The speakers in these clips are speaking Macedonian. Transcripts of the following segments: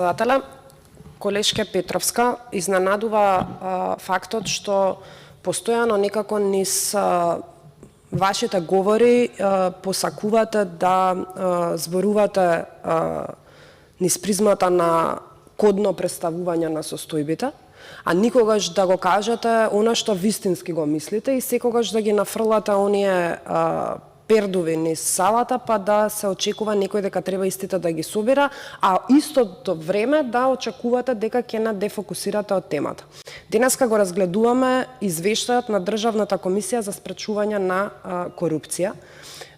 председателя. Колешке Петровска, изненадува фактот што постојано некако низ вашите говори посакувате да зборувате низ призмата на кодно представување на состојбите, а никогаш да го кажете она што вистински го мислите и секогаш да ги нафрлате оние пердови низ салата, па да се очекува некој дека треба истите да ги собира, а истото време да очекувате дека ќе не дефокусирате од темата. Денеска го разгледуваме извештајот на Државната комисија за спречување на корупција.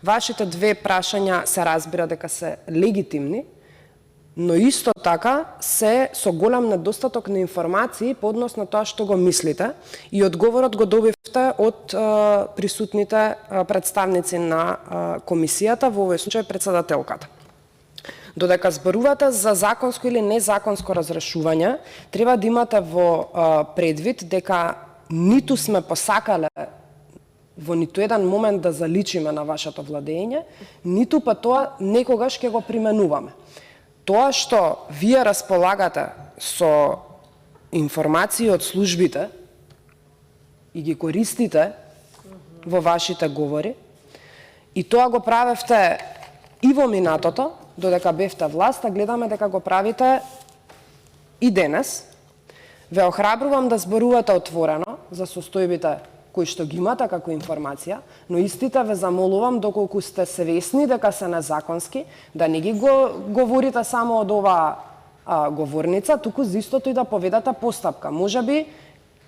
Вашите две прашања се разбира дека се легитимни, но исто така се со голем недостаток на информации по однос на тоа што го мислите и одговорот го добивте од присутните представници на комисијата, во овој случај председателката. Додека зборувате за законско или незаконско разрешување, треба да имате во предвид дека ниту сме посакале во ниту еден момент да заличиме на вашето владење, ниту па тоа некогаш ќе го применуваме. Тоа што вие располагате со информации од службите и ги користите во вашите говори, и тоа го правевте и во минатото, додека бевте власт, а гледаме дека го правите и денес. Ве охрабрувам да зборувате отворено за состојбите кои што ги имате како информација, но истите ве замолувам, доколку сте свесни дека се незаконски, да не ги говорите само од оваа говорница, туку за истото и да поведате постапка. Можеби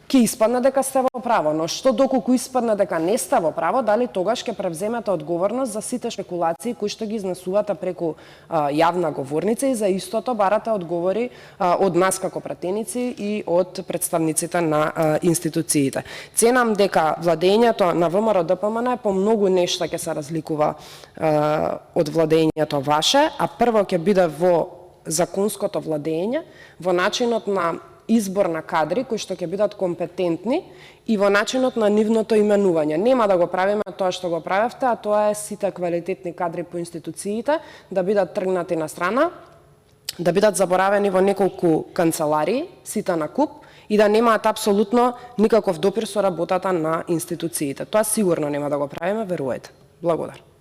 ќе испадне дека сте во право, но што доколку испадне дека не сте во право, дали тогаш ќе превземете одговорност за сите шпекулации кои што ги изнесувате преку јавна говорница и за истото барате одговори од нас како пратеници и од представниците на институциите. Ценам дека владењето на ВМРО-ДПМН по многу нешта ќе се разликува од владењето ваше, а прво ќе биде во законското владење, во начинот на избор на кадри кои што ќе бидат компетентни и во начинот на нивното именување. Нема да го правиме тоа што го правевте, а тоа е сите квалитетни кадри по институциите да бидат тргнати на страна, да бидат заборавени во неколку канцеларии, сите на куп, и да немаат апсолутно никаков допир со работата на институциите. Тоа сигурно нема да го правиме, верувајте. Благодарам.